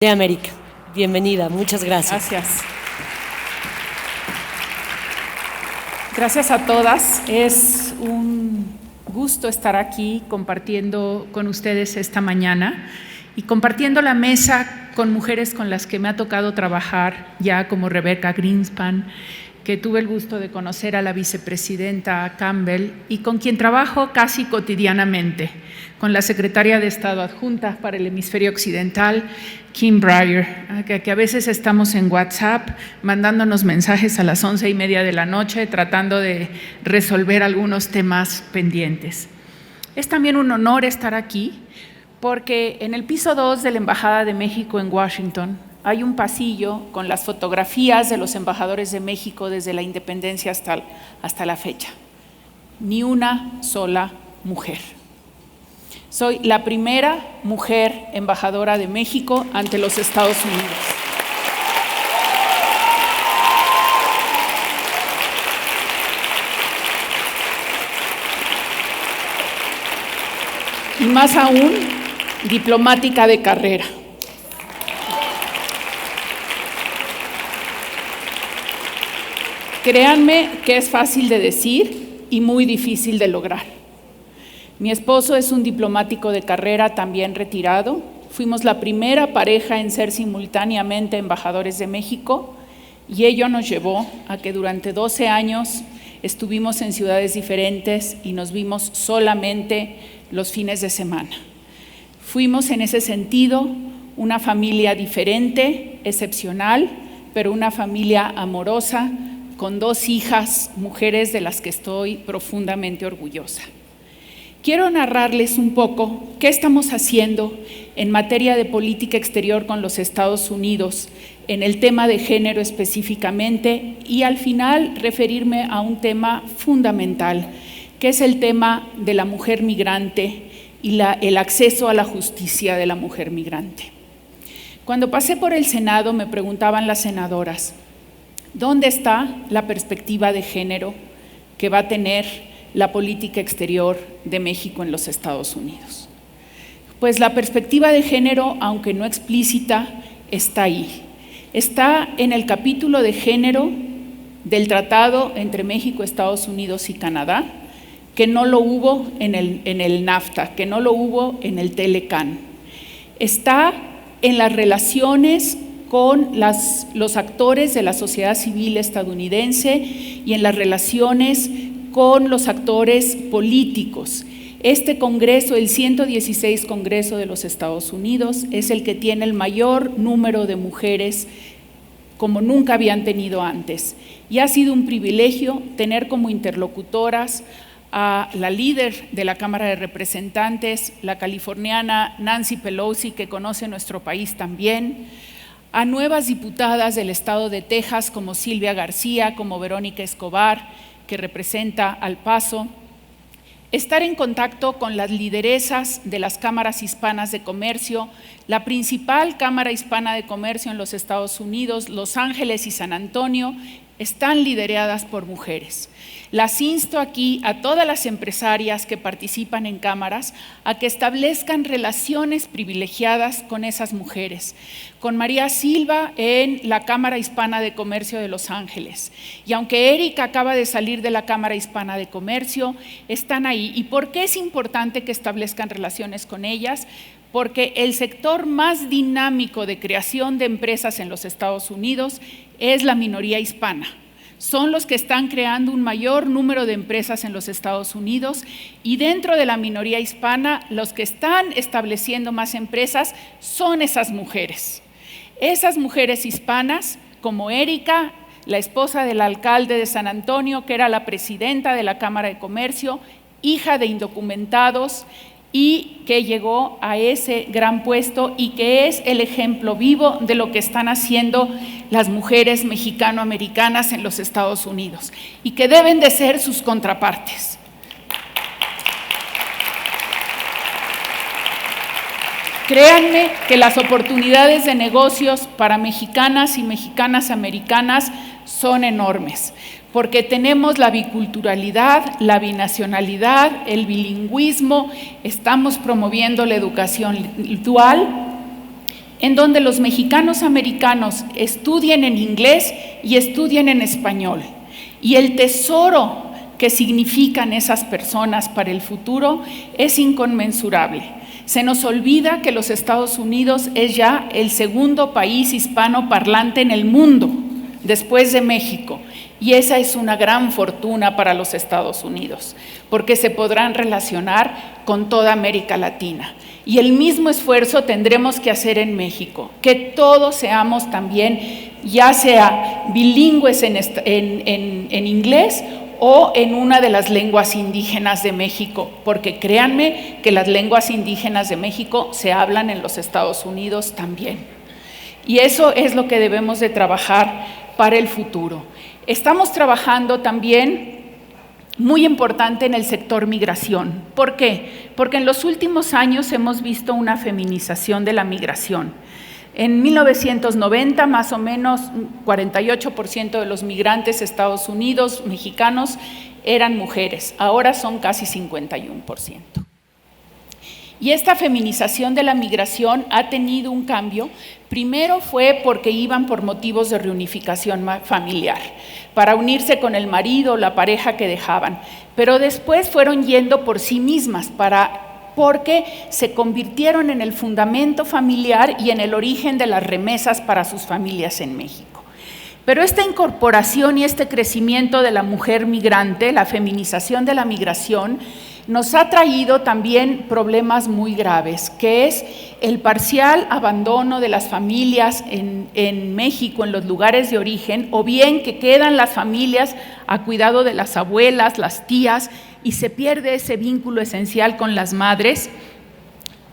de América. Bienvenida, muchas gracias. Gracias. Gracias a todas. Es un gusto estar aquí compartiendo con ustedes esta mañana y compartiendo la mesa con mujeres con las que me ha tocado trabajar ya, como Rebecca Greenspan, que tuve el gusto de conocer a la vicepresidenta Campbell y con quien trabajo casi cotidianamente, con la secretaria de Estado adjunta para el hemisferio occidental, Kim Breyer, que a veces estamos en WhatsApp mandándonos mensajes a las 11:30 de la noche tratando de resolver algunos temas pendientes. Es también un honor estar aquí porque en el piso 2 de la Embajada de México en Washington hay un pasillo con las fotografías de los embajadores de México desde la independencia hasta la fecha. Ni una sola mujer. Soy la primera mujer embajadora de México ante los Estados Unidos. Y más aún, diplomática de carrera. Créanme que es fácil de decir y muy difícil de lograr. Mi esposo es un diplomático de carrera también retirado. Fuimos la primera pareja en ser simultáneamente embajadores de México y ello nos llevó a que durante 12 años estuvimos en ciudades diferentes y nos vimos solamente los fines de semana. Fuimos en ese sentido una familia diferente, excepcional, pero una familia amorosa, con 2 hijas, mujeres de las que estoy profundamente orgullosa. Quiero narrarles un poco qué estamos haciendo en materia de política exterior con los Estados Unidos, en el tema de género específicamente, y al final referirme a un tema fundamental, que es el tema de la mujer migrante y el acceso a la justicia de la mujer migrante. Cuando pasé por el Senado me preguntaban las senadoras, ¿dónde está la perspectiva de género que va a tener la política exterior de México en los Estados Unidos? Pues la perspectiva de género, aunque no explícita, está ahí. Está en el capítulo de género del tratado entre México, Estados Unidos y Canadá, que no lo hubo en el NAFTA, que no lo hubo en el TLCAN. Está en las relaciones con los actores de la sociedad civil estadounidense y en las relaciones con los actores políticos. Este Congreso, el 116 Congreso de los Estados Unidos, es el que tiene el mayor número de mujeres como nunca habían tenido antes. Y ha sido un privilegio tener como interlocutoras a la líder de la Cámara de Representantes, la californiana Nancy Pelosi, que conoce nuestro país también, a nuevas diputadas del estado de Texas como Silvia García, como Verónica Escobar, que representa al Paso, estar en contacto con las lideresas de las cámaras hispanas de comercio, la principal cámara hispana de comercio en los Estados Unidos, Los Ángeles y San Antonio, están lideradas por mujeres. Las insto aquí a todas las empresarias que participan en cámaras a que establezcan relaciones privilegiadas con esas mujeres. Con María Silva en la Cámara Hispana de Comercio de Los Ángeles. Y aunque Erika acaba de salir de la Cámara Hispana de Comercio, están ahí. ¿Y por qué es importante que establezcan relaciones con ellas? Porque el sector más dinámico de creación de empresas en los Estados Unidos es la minoría hispana. Son los que están creando un mayor número de empresas en los Estados Unidos y dentro de la minoría hispana, los que están estableciendo más empresas son esas mujeres. Esas mujeres hispanas, como Erika, la esposa del alcalde de San Antonio, que era la presidenta de la Cámara de Comercio, hija de indocumentados, y que llegó a ese gran puesto y que es el ejemplo vivo de lo que están haciendo las mujeres mexicano-americanas en los Estados Unidos y que deben de ser sus contrapartes. Créanme que las oportunidades de negocios para mexicanas y mexicanas americanas son enormes, porque tenemos la biculturalidad, la binacionalidad, el bilingüismo, estamos promoviendo la educación dual en donde los mexicanos americanos estudien en inglés y estudien en español. Y el tesoro que significan esas personas para el futuro es inconmensurable. Se nos olvida que los Estados Unidos es ya el segundo país hispano parlante en el mundo, después de México. Y esa es una gran fortuna para los Estados Unidos, porque se podrán relacionar con toda América Latina. Y el mismo esfuerzo tendremos que hacer en México, que todos seamos también, ya sea bilingües en inglés o en una de las lenguas indígenas de México, porque créanme que las lenguas indígenas de México se hablan en los Estados Unidos también. Y eso es lo que debemos de trabajar para el futuro. Estamos trabajando también, muy importante, en el sector migración. ¿Por qué? Porque en los últimos años hemos visto una feminización de la migración. En 1990, más o menos, 48% de los migrantes a Estados Unidos mexicanos eran mujeres. Ahora son casi 51%. Y esta feminización de la migración ha tenido un cambio. Primero fue porque iban por motivos de reunificación familiar, para unirse con el marido o la pareja que dejaban. Pero después fueron yendo por sí mismas, porque se convirtieron en el fundamento familiar y en el origen de las remesas para sus familias en México. Pero esta incorporación y este crecimiento de la mujer migrante, la feminización de la migración, nos ha traído también problemas muy graves, que es el parcial abandono de las familias en México, en los lugares de origen, o bien que quedan las familias a cuidado de las abuelas, las tías, y se pierde ese vínculo esencial con las madres.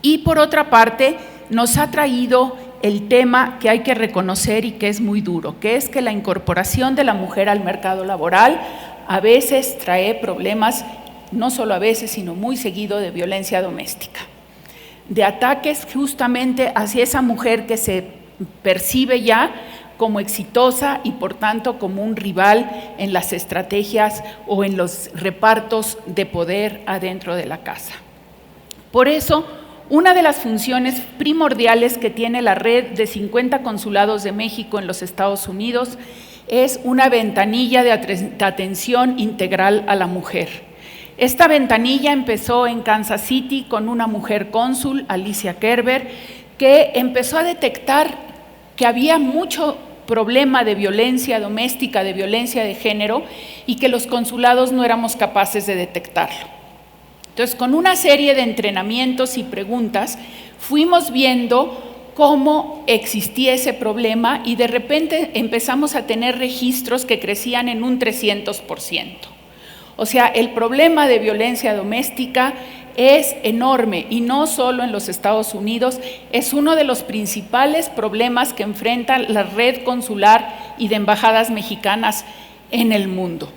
Y por otra parte, nos ha traído el tema que hay que reconocer y que es muy duro, que es que la incorporación de la mujer al mercado laboral a veces trae problemas, no solo a veces, sino muy seguido, de violencia doméstica, de ataques justamente hacia esa mujer que se percibe ya como exitosa y por tanto como un rival en las estrategias o en los repartos de poder adentro de la casa. Por eso, una de las funciones primordiales que tiene la red de 50 consulados de México en los Estados Unidos es una ventanilla de atención integral a la mujer. Esta ventanilla empezó en Kansas City con una mujer cónsul, Alicia Kerber, que empezó a detectar que había mucho problema de violencia doméstica, de violencia de género, y que los consulados no éramos capaces de detectarlo. Entonces, con una serie de entrenamientos y preguntas, fuimos viendo cómo existía ese problema y de repente empezamos a tener registros que crecían en un 300%. O sea, el problema de violencia doméstica es enorme y no solo en los Estados Unidos, es uno de los principales problemas que enfrenta la red consular y de embajadas mexicanas en el mundo.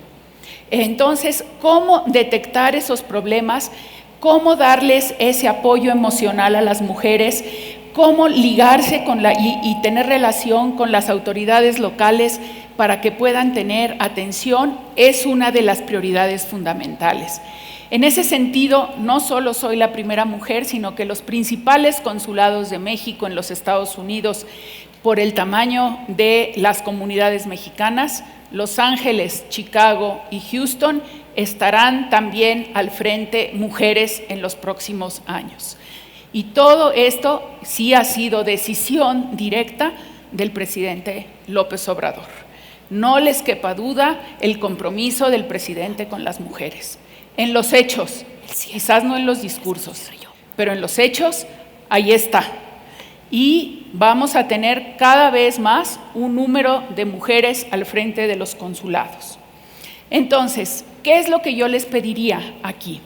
Entonces, ¿cómo detectar esos problemas? ¿Cómo darles ese apoyo emocional a las mujeres? ¿Cómo ligarse con y tener relación con las autoridades locales para que puedan tener atención? Es una de las prioridades fundamentales. En ese sentido, no solo soy la primera mujer, sino que los principales consulados de México en los Estados Unidos, por el tamaño de las comunidades mexicanas, Los Ángeles, Chicago y Houston, estarán también al frente mujeres en los próximos años. Y todo esto sí ha sido decisión directa del presidente López Obrador. No les quepa duda el compromiso del presidente con las mujeres. En los hechos, quizás no en los discursos, pero en los hechos, ahí está. Y vamos a tener cada vez más un número de mujeres al frente de los consulados. Entonces, ¿qué es lo que yo les pediría aquí?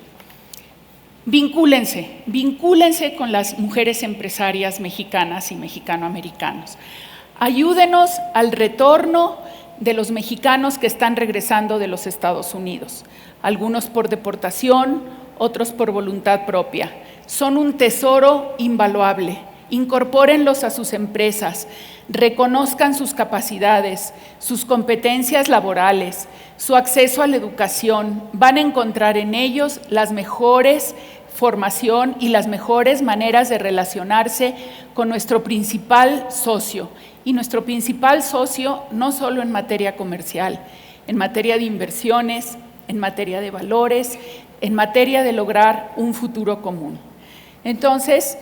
Vincúlense con las mujeres empresarias mexicanas y mexicanoamericanos. Ayúdenos al retorno de los mexicanos que están regresando de los Estados Unidos, algunos por deportación, otros por voluntad propia. Son un tesoro invaluable. Incorpórenlos a sus empresas, reconozcan sus capacidades, sus competencias laborales, su acceso a la educación. Van a encontrar en ellos las mejores formación y las mejores maneras de relacionarse con nuestro principal socio. Y nuestro principal socio no solo en materia comercial, en materia de inversiones, en materia de valores, en materia de lograr un futuro común. Entonces,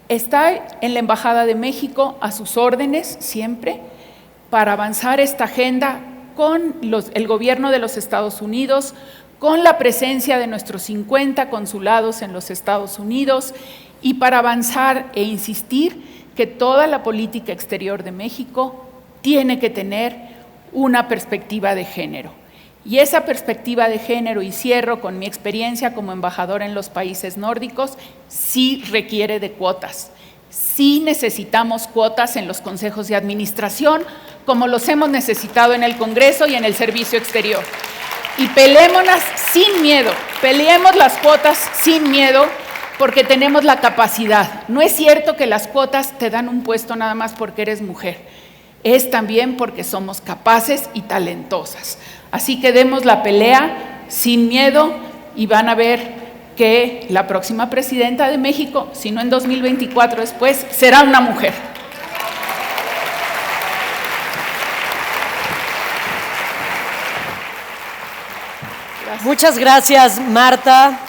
está en la Embajada de México a sus órdenes siempre para avanzar esta agenda con el gobierno de los Estados Unidos, con la presencia de nuestros 50 consulados en los Estados Unidos y para avanzar e insistir que toda la política exterior de México tiene que tener una perspectiva de género. Y esa perspectiva de género, y cierro con mi experiencia como embajadora en los países nórdicos, sí requiere de cuotas. Sí necesitamos cuotas en los consejos de administración, como los hemos necesitado en el Congreso y en el Servicio Exterior. Y peleémonos sin miedo, peleemos las cuotas sin miedo, porque tenemos la capacidad. No es cierto que las cuotas te dan un puesto nada más porque eres mujer, es también porque somos capaces y talentosas. Así que demos la pelea sin miedo y van a ver que la próxima presidenta de México, si no en 2024 después, será una mujer. Muchas gracias, Marta.